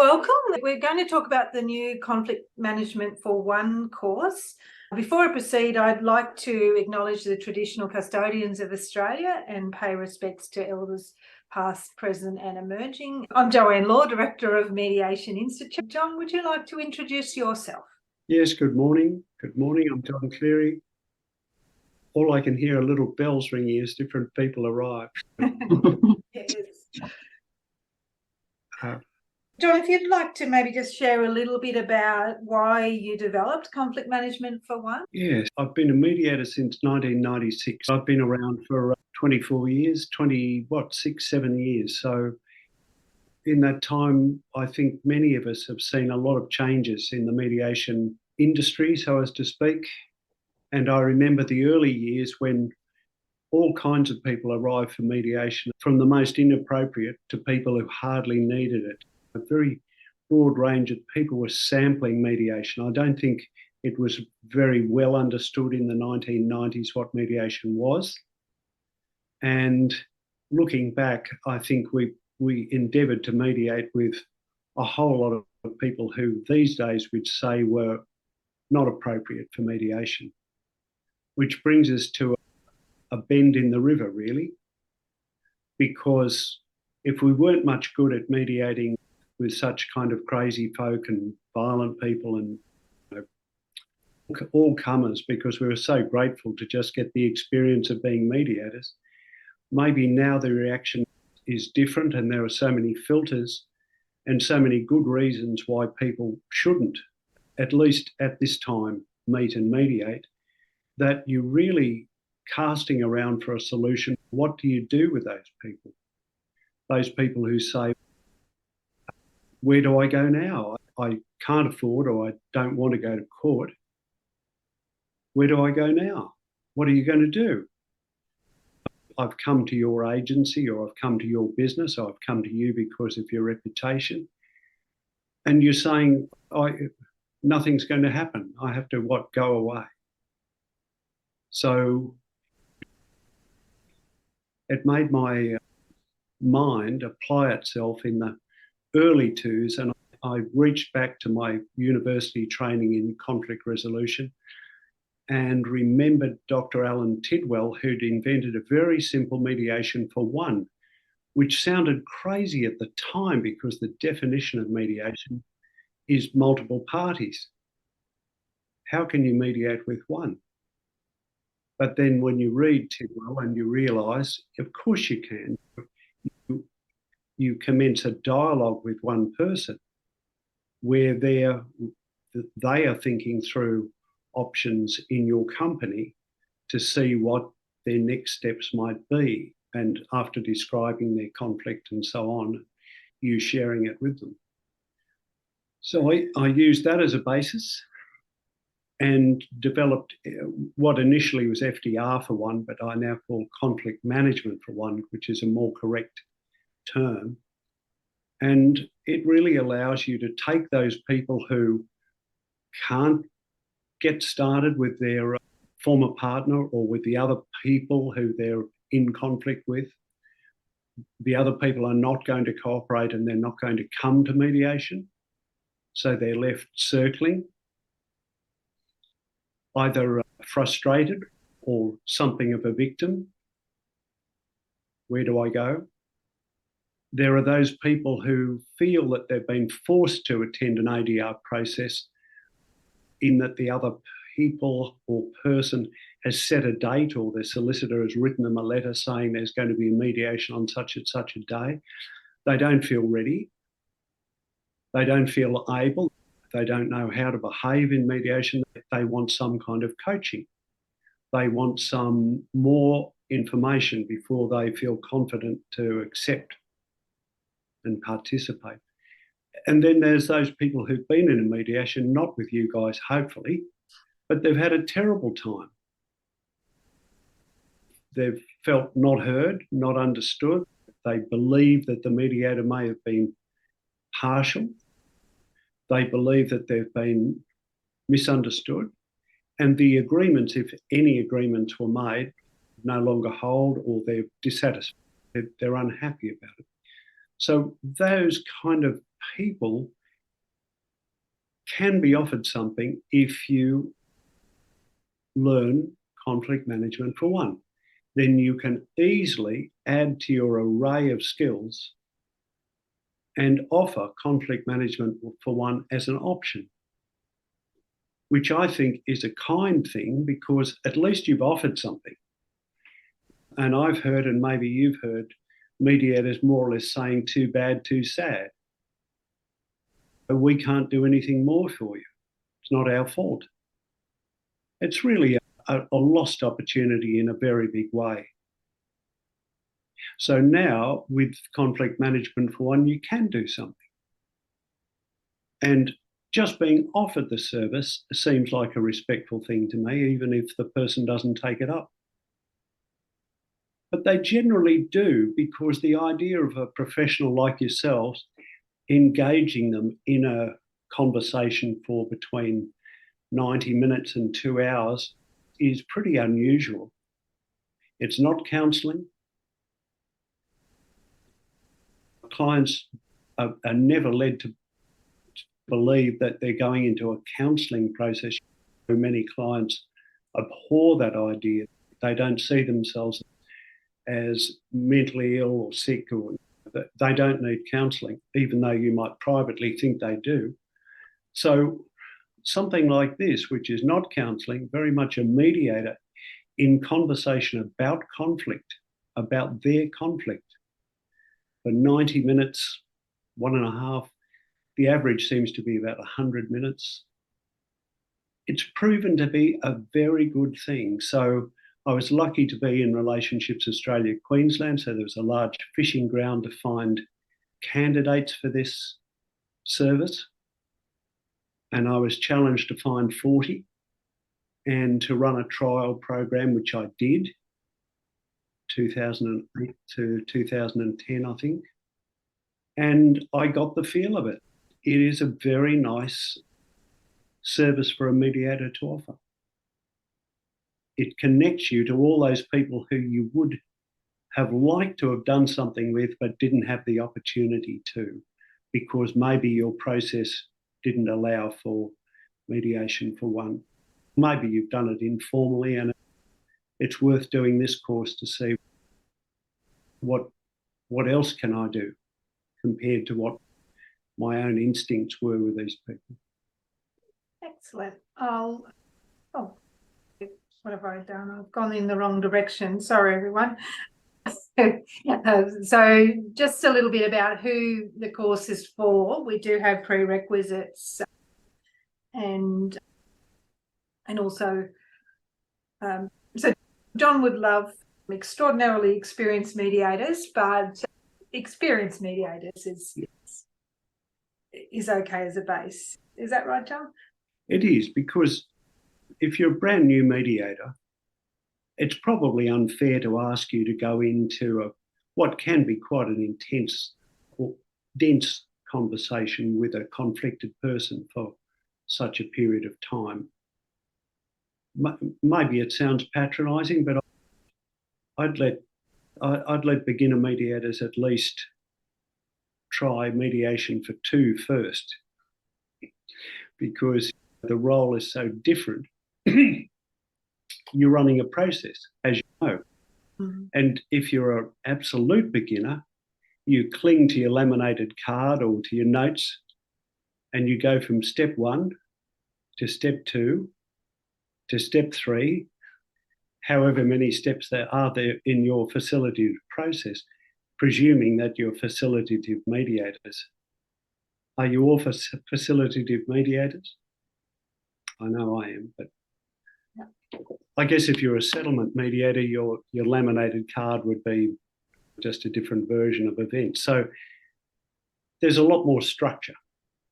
Welcome. We're going to talk about the new Conflict Management for One course. Before I proceed, I'd like to acknowledge the traditional custodians of Australia and pay respects to elders past, present and emerging. I'm Joanne Law, Director of Mediation Institute. John, would you like to introduce yourself? Yes, good morning. Good morning. I'm John Cleary. All I can hear are little bells ringing as different people arrive. Yes. John, if you'd like to maybe just share a little bit about why you developed Conflict Management for One. Yes, I've been a mediator since 1996. I've been around for 24 years, 7 years. So in that time, I think many of us have seen a lot of changes in the mediation industry, so as to speak. And I remember the early years when all kinds of people arrived for mediation, from the most inappropriate to people who hardly needed it. A very broad range of people were sampling mediation. I don't think it was very well understood in the 1990s what mediation was. And looking back, I think we endeavoured to mediate with a whole lot of people who these days would say were not appropriate for mediation, which brings us to a bend in the river, really, because if we weren't much good at mediating with such kind of crazy folk and violent people and all comers, because we were so grateful to just get the experience of being mediators, maybe now the reaction is different and there are so many filters and so many good reasons why people shouldn't, at least at this time, meet and mediate, that you're really casting around for a solution. What do you do with those people? Those people who say, where do I go now? I can't afford or I don't want to go to court. Where do I go now? What are you going to do? I've come to your agency or I've come to your business or I've come to you because of your reputation. And you're saying, nothing's going to happen. I have to, go away? So it made my mind apply itself in the early twos, and I reached back to my university training in conflict resolution and remembered Dr. Alan Tidwell, who'd invented a very simple mediation for one, which sounded crazy at the time because the definition of mediation is multiple parties. How can you mediate with one? But then when you read Tidwell and you realise, of course you can. You commence a dialogue with one person where they are thinking through options in your company to see what their next steps might be. And after describing their conflict and so on, you sharing it with them. So I used that as a basis and developed what initially was FDR for one, but I now call conflict management for one, which is a more correct term. And it really allows you to take those people who can't get started with their former partner or with the other people who they're in conflict with. The other people are not going to cooperate and they're not going to come to mediation. So they're left circling, either frustrated or something of a victim. Where do I go? There are those people who feel that they've been forced to attend an ADR process in that the other people or person has set a date or their solicitor has written them a letter saying there's going to be a mediation on such and such a day. They don't feel ready. They don't feel able. They don't know how to behave in mediation. They want some kind of coaching. They want some more information before they feel confident to accept and participate. And then there's those people who've been in a mediation, not with you guys, hopefully, but they've had a terrible time. They've felt not heard, not understood. They believe that the mediator may have been partial. They believe that they've been misunderstood. And the agreements, if any agreements were made, no longer hold or they're dissatisfied. They're unhappy about it. So those kind of people can be offered something if you learn conflict management for one. Then you can easily add to your array of skills and offer conflict management for one as an option, which I think is a kind thing because at least you've offered something. And I've heard, and maybe you've heard, mediators more or less saying too bad, too sad. We can't do anything more for you. It's not our fault. It's really a lost opportunity in a very big way. So now with conflict management for one, you can do something. And just being offered the service seems like a respectful thing to me, even if the person doesn't take it up. But they generally do, because the idea of a professional like yourselves engaging them in a conversation for between 90 minutes and 2 hours is pretty unusual. It's not counselling. Clients are never led to believe that they're going into a counselling process. Many clients abhor that idea. They don't see themselves as mentally ill or sick, or they don't need counselling, even though you might privately think they do. So something like this, which is not counselling, very much a mediator in conversation about conflict, about their conflict, for 90 minutes, 1.5, the average seems to be about 100 minutes. It's proven to be a very good thing. So I was lucky to be in Relationships Australia, Queensland, so there was a large fishing ground to find candidates for this service. And I was challenged to find 40 and to run a trial program, which I did, 2008 to 2010, I think. And I got the feel of it. It is a very nice service for a mediator to offer. It connects you to all those people who you would have liked to have done something with but didn't have the opportunity to, because maybe your process didn't allow for mediation for one. Maybe you've done it informally, and it's worth doing this course to see what else can I do compared to what my own instincts were with these people. Excellent. What have I done? I've gone in the wrong direction. Sorry, everyone. So just a little bit about who the course is for. We do have prerequisites and also so John would love extraordinarily experienced mediators, but experienced mediators is okay as a base. Is that right, John? It is, because if you're a brand new mediator, it's probably unfair to ask you to go into what can be quite an intense or dense conversation with a conflicted person for such a period of time. Maybe it sounds patronising, but I'd let beginner mediators at least try mediation for 2 first, because the role is so different. You're running a process, as you know. Mm-hmm. And if you're an absolute beginner, you cling to your laminated card or to your notes, and you go from step 1 to step 2 to step 3, however many steps there are there in your facilitative process, presuming that you're facilitative mediators. Are you all facilitative mediators? I know I am, but I guess if you're a settlement mediator, your laminated card would be just a different version of events. So there's a lot more structure.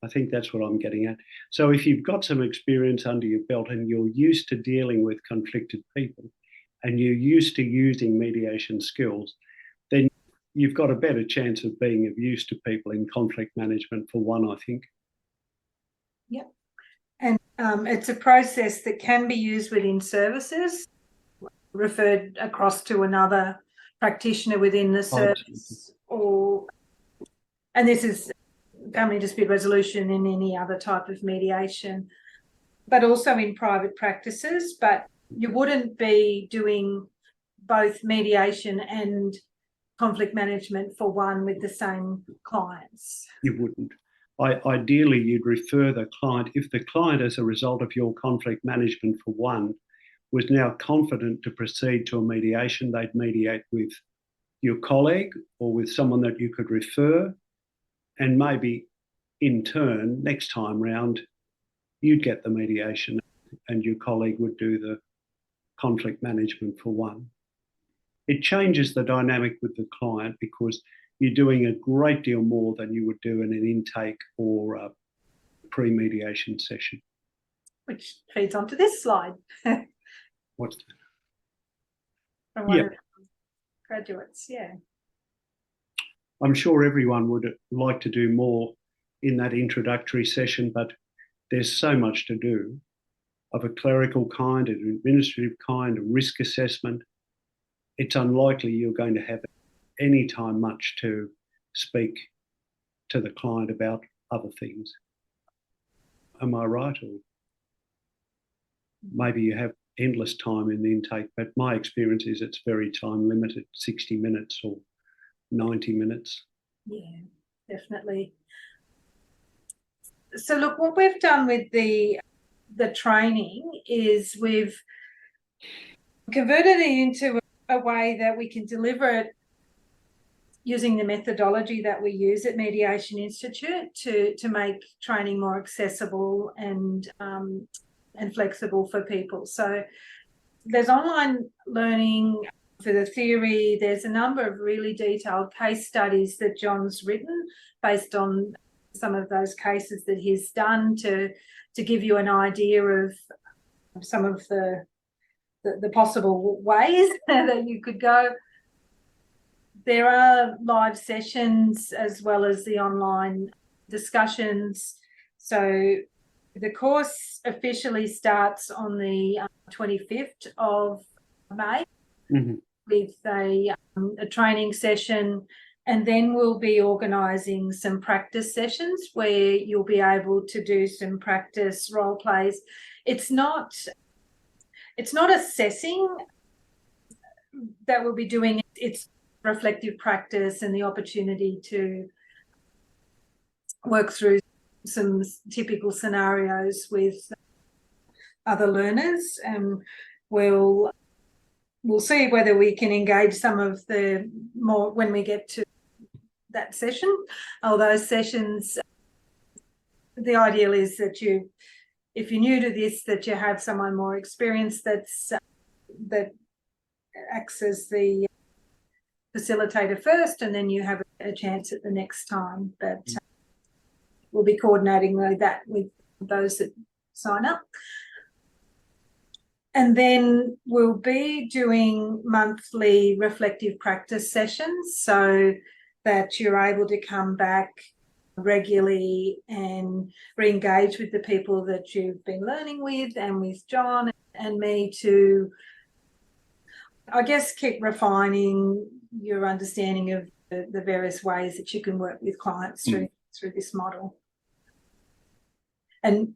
I think that's what I'm getting at. So if you've got some experience under your belt and you're used to dealing with conflicted people and you're used to using mediation skills, then you've got a better chance of being of use to people in conflict management for one, I think. Yep. And it's a process that can be used within services, referred across to another practitioner within the service, and this is family dispute resolution and any other type of mediation, but also in private practices. But you wouldn't be doing both mediation and conflict management for one with the same clients. You wouldn't. Ideally, you'd refer the client, if the client, as a result of your conflict management for one, was now confident to proceed to a mediation, they'd mediate with your colleague or with someone that you could refer, and maybe in turn, next time round, you'd get the mediation and your colleague would do the conflict management for one. It changes the dynamic with the client because you're doing a great deal more than you would do in an intake or a pre-mediation session. Which feeds onto this slide. What's that? From one of the graduates, yeah. I'm sure everyone would like to do more in that introductory session, but there's so much to do of a clerical kind, an administrative kind, a risk assessment. It's unlikely you're going to have any time much to speak to the client about other things. Am I right? Or maybe you have endless time in the intake, but my experience is it's very time limited, 60 minutes or 90 minutes. Yeah, definitely. So look, what we've done with the training is we've converted it into a way that we can deliver it using the methodology that we use at Mediation Institute to make training more accessible and flexible for people. So there's online learning for the theory. There's a number of really detailed case studies that John's written based on some of those cases that he's done to give you an idea of some of the possible ways that you could go. There are live sessions as well as the online discussions. So the course officially starts on the 25th of May with a training session, and then we'll be organising some practice sessions where you'll be able to do some practice role plays. It's not assessing that we'll be doing, it's reflective practice and the opportunity to work through some typical scenarios with other learners, and we'll see whether we can engage some of the more when we get to that session or those sessions. The ideal is that if you're new to this, that you have someone more experienced that acts as the facilitator first, and then you have a chance at the next time. But we'll be coordinating that with those that sign up. And then we'll be doing monthly reflective practice sessions so that you're able to come back regularly and re-engage with the people that you've been learning with and with John and me to, I guess, keep refining your understanding of the various ways that you can work with clients through this model. And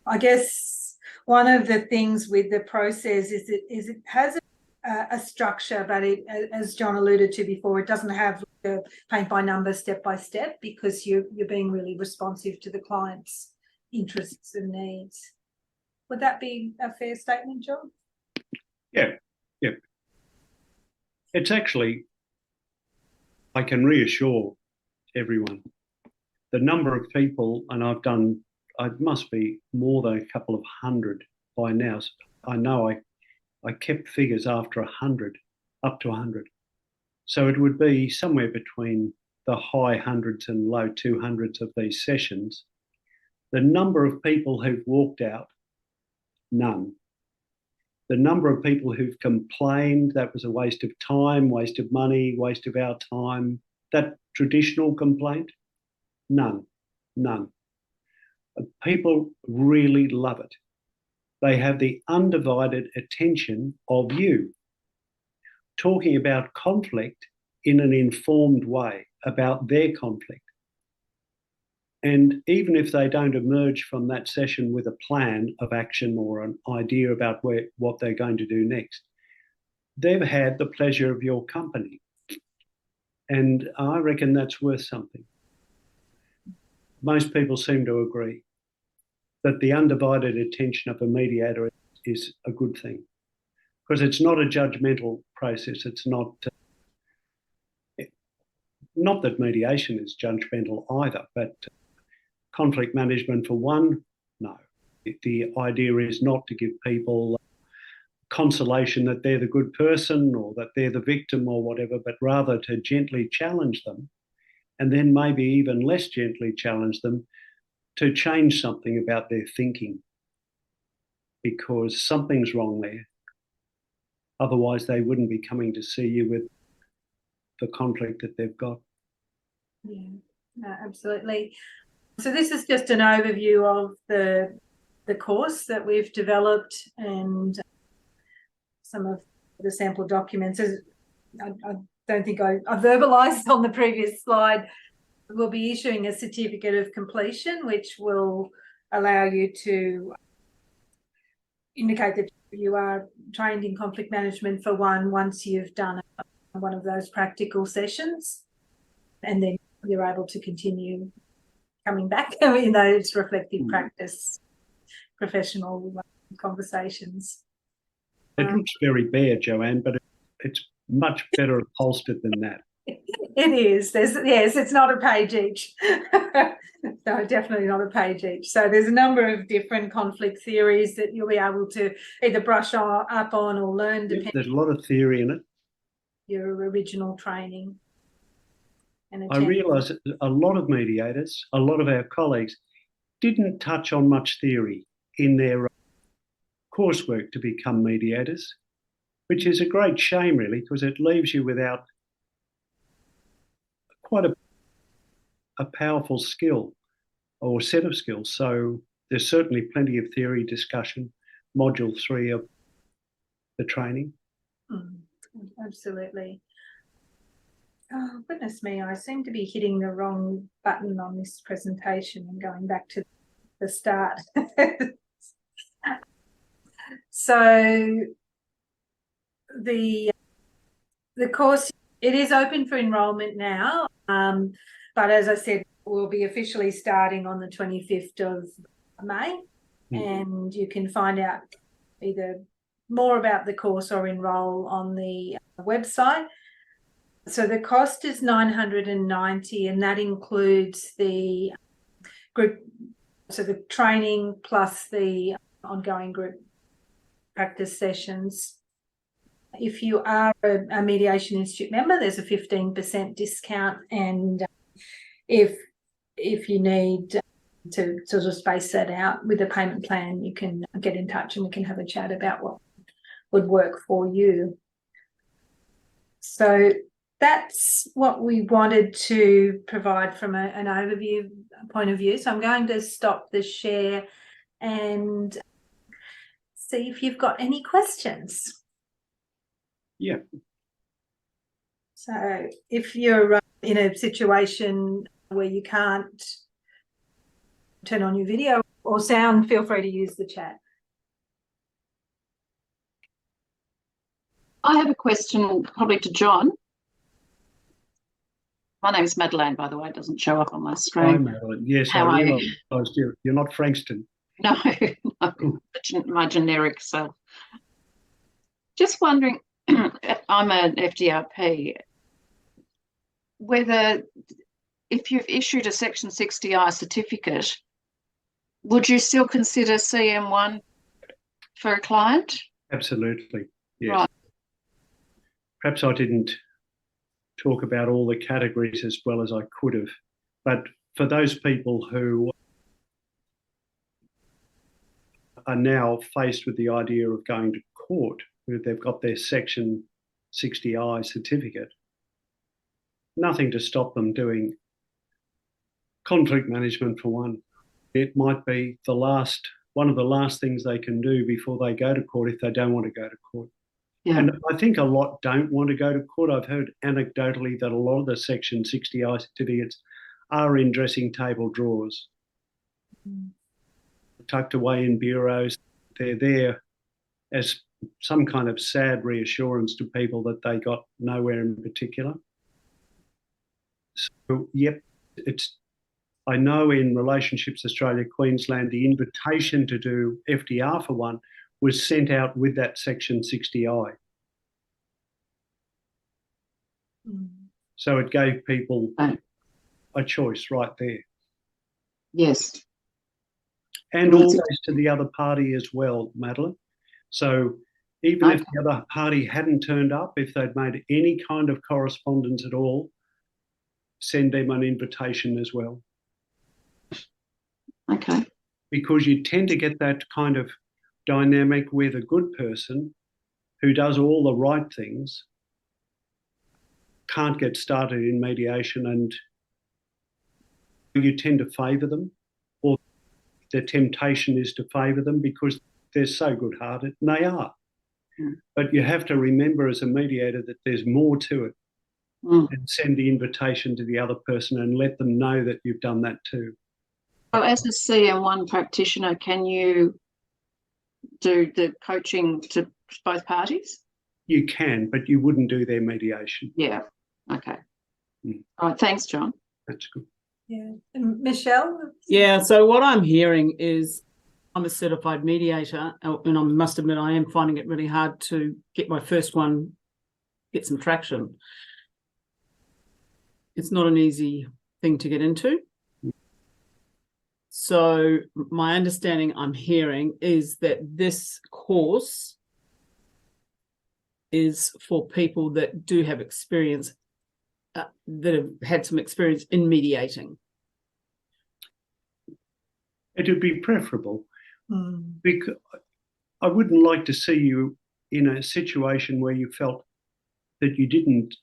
I guess one of the things with the process is it has a structure, but it, as John alluded to before, it doesn't have a paint by number, step by step, because you're being really responsive to the client's interests and needs. Would that be a fair statement, John? Yeah. It's actually, I can reassure everyone, the number of people, and it must be more than a couple of hundred by now. I know I kept figures after 100, up to 100. So it would be somewhere between the high hundreds and low 200s of these sessions. The number of people who've walked out, none. The number of people who've complained that was a waste of time, waste of money, waste of our time, that traditional complaint, none. People really love it. They have the undivided attention of you, talking about conflict in an informed way, about their conflict. And even if they don't emerge from that session with a plan of action or an idea about what they're going to do next, they've had the pleasure of your company. And I reckon that's worth something. Most people seem to agree that the undivided attention of a mediator is a good thing, because it's not a judgmental process. It's not that mediation is judgmental either, but conflict management for one, no. The idea is not to give people consolation that they're the good person or that they're the victim or whatever, but rather to gently challenge them, and then maybe even less gently challenge them to change something about their thinking, because something's wrong there. Otherwise, they wouldn't be coming to see you with the conflict that they've got. Yeah, no, absolutely. So this is just an overview of the course that we've developed and some of the sample documents. I don't think I verbalised on the previous slide. We'll be issuing a certificate of completion, which will allow you to indicate that you are trained in conflict management for one once you've done one of those practical sessions, and then you're able to continue coming back in those reflective practice professional conversations. It looks very bare, Joanne, but it's much better upholstered than that. It is. Yes, it's not a page each. No, definitely not a page each. So there's a number of different conflict theories that you'll be able to either brush up on or learn. There's a lot of theory in it. Your original training. I realise that a lot of mediators, a lot of our colleagues, didn't touch on much theory in their coursework to become mediators, which is a great shame, really, because it leaves you without quite a powerful skill or set of skills. So there's certainly plenty of theory discussion, module 3 of the training. Absolutely. Oh, goodness me, I seem to be hitting the wrong button on this presentation and going back to the start. So the course, it is open for enrolment now, but as I said, we'll be officially starting on the 25th of May, and you can find out either more about the course or enrol on the website. So the cost is $990, and that includes the group, so the training plus the ongoing group practice sessions. If you are a Mediation Institute member, there's a 15% discount, and if you need to sort of space that out with a payment plan, you can get in touch and we can have a chat about what would work for you. So that's what we wanted to provide from an overview point of view. So I'm going to stop the share and see if you've got any questions. Yeah. So if you're in a situation where you can't turn on your video or sound, feel free to use the chat. I have a question probably to John. My name is Madeleine, by the way. It doesn't show up on my screen. Hi, Madeline. Yes, How I are you? realised you're not Frankston. No, my generic self. Just wondering, I'm an FDRP, whether if you've issued a Section 60I certificate, would you still consider CM1 for a client? Absolutely, yes. Right. Perhaps I didn't talk about all the categories as well as I could have, but for those people who are now faced with the idea of going to court, where they've got their Section 60I certificate, nothing to stop them doing conflict management for one. It might be one of the last things they can do before they go to court if they don't want to go to court. Yeah. And I think a lot don't want to go to court. I've heard anecdotally that a lot of the Section 60I certificates are in dressing table drawers, tucked away in bureaus. They're there as some kind of sad reassurance to people that they got nowhere in particular. So, yep, I know in Relationships Australia, Queensland, the invitation to do FDR for one was sent out with that Section 60I. So it gave people a choice right there. Yes. And always to the other party as well, Madeline. So even if the other party hadn't turned up, if they'd made any kind of correspondence at all, send them an invitation as well. Okay. Because you tend to get that kind of dynamic with a good person who does all the right things, can't get started in mediation, and you tend to favour them, or the temptation is to favour them because they're so good-hearted, and they are. But you have to remember as a mediator that there's more to it, and send the invitation to the other person and let them know that you've done that too. So as a CM1 practitioner, can you do the coaching to both parties? You can, but you wouldn't do their mediation. Yeah. Okay. All right. Thanks, John. That's good. Yeah. And Michelle? Yeah, so what I'm hearing is I'm a certified mediator, and I must admit I am finding it really hard to get my first one, get some traction. It's not an easy thing to get into. So my understanding I'm hearing is that this course is for people that do have experience, that have had some experience in mediating. It would be preferable, because I wouldn't like to see you in a situation where you felt that you didn't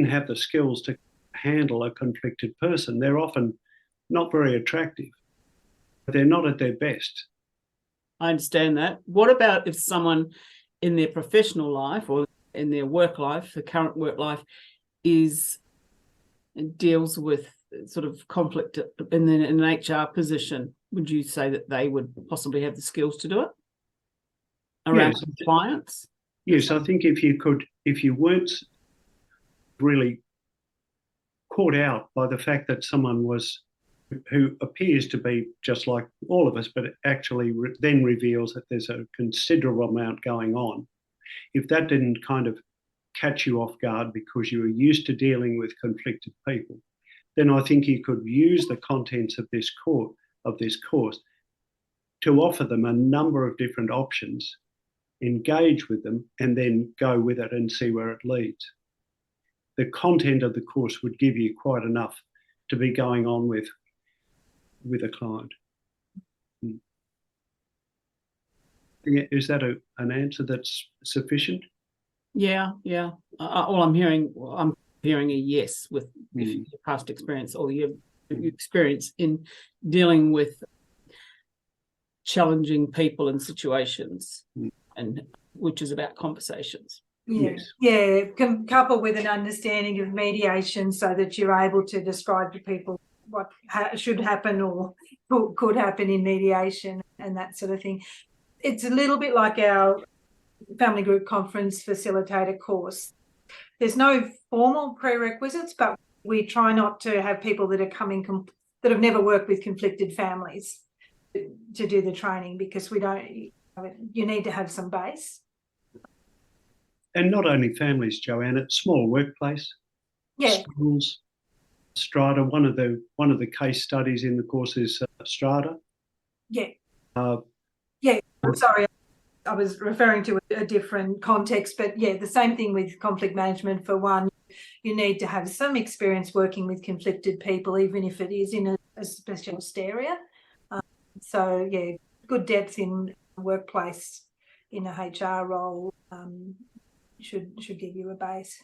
have the skills to handle a conflicted person. They're often not very attractive, but they're not at their best. I understand that. What about if someone in their professional life or in their work life, the current work life, deals with sort of conflict in an HR position? Would you say that they would possibly have the skills to do it around compliance? Yes, I think if you weren't really caught out by the fact that someone who appears to be just like all of us, but it actually then reveals that there's a considerable amount going on. If that didn't kind of catch you off guard because you were used to dealing with conflicted people, then I think you could use the contents of this course to offer them a number of different options, engage with them, and then go with it and see where it leads. The content of the course would give you quite enough to be going on with a client. Is that an answer that's sufficient? Yeah. All I'm hearing a yes with your past experience or your experience in dealing with challenging people and situations, and which is about conversations. Yes. Yeah, coupled with an understanding of mediation so that you're able to describe to people what should happen or could happen in mediation and that sort of thing. It's a little bit like our family group conference facilitator course. There's no formal prerequisites, but we try not to have people that are coming that have never worked with conflicted families to do the training, because you need to have some base. And not only families, Joanna, small workplace, schools, strata. One of the case studies in the course is strata. Yeah. I'm sorry, I was referring to a different context, but yeah, the same thing with conflict management. For one, you need to have some experience working with conflicted people, even if it is in a specialist area. So yeah, good depth in workplace in a HR role should give you a base.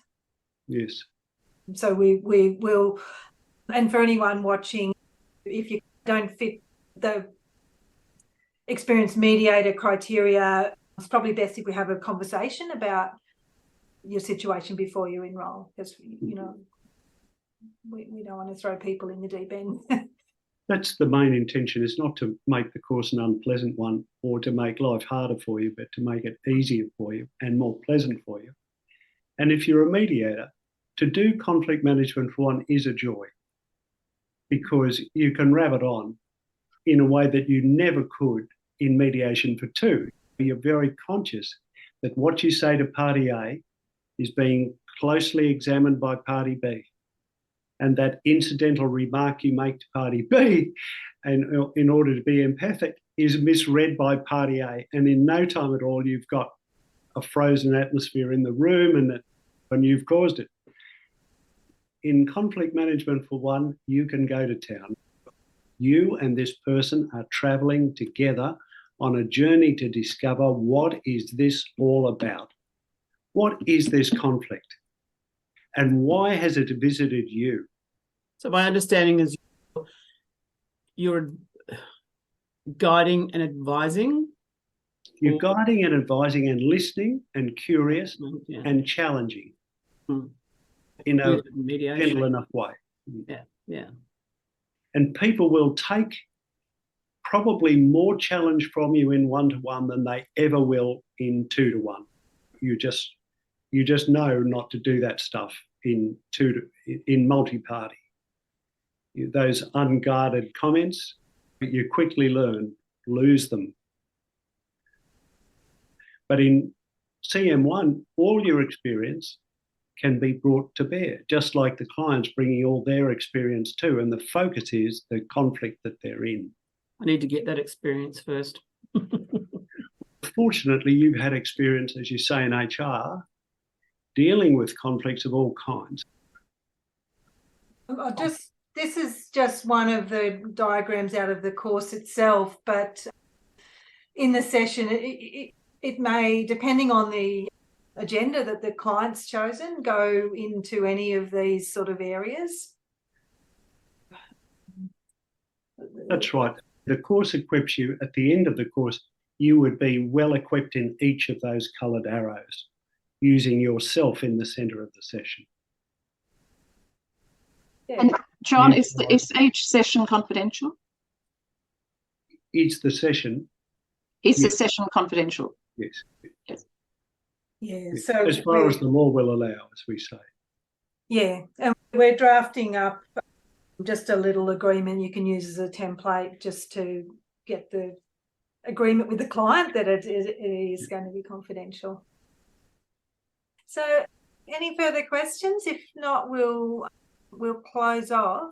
Yes. So we will, and for anyone watching, if you don't fit the experienced mediator criteria, it's probably best if we have a conversation about your situation before you enrol, because we don't want to throw people in the deep end. That's the main intention, is not to make the course an unpleasant one or to make life harder for you, but to make it easier for you and more pleasant for you. And if you're a mediator, to do conflict management for one is a joy, because you can wrap it on in a way that you never could in mediation for two. You're very conscious that what you say to party A is being closely examined by party B, and that incidental remark you make to party B, and in order to be empathic, is misread by party A, and in no time at all you've got a frozen atmosphere in the room, and you've caused it. In conflict management for one, you can go to town. You and this person are travelling together on a journey to discover, what is this all about? What is this conflict? And why has it visited you? So my understanding is you're guiding and advising. You're guiding and advising and listening and curious and challenging in a gentle enough way. Yeah. And people will take probably more challenge from you in one-to-one than they ever will in two-to-one. You just know not to do that stuff in multi-party. Those unguarded comments, you quickly lose them. But in CM1, all your experience can be brought to bear, just like the client's bringing all their experience too, and the focus is the conflict that they're in. I need to get that experience first. Fortunately, you've had experience, as you say, in HR, dealing with conflicts of all kinds. This is just one of the diagrams out of the course itself, but in the session, it may, depending on the agenda that the client's chosen, go into any of these sort of areas. That's right. The course equips you. At the end of the course, you would be well equipped in each of those coloured arrows, using yourself in the centre of the session. Yeah. And John, is each session confidential? Is the session? Is the session confidential? Yes. Yeah. Yes. So as far as the law will allow, as we say. Yeah, and we're drafting up just a little agreement you can use as a template just to get the agreement with the client that it is going to be confidential. So any further questions? If not, we'll close off.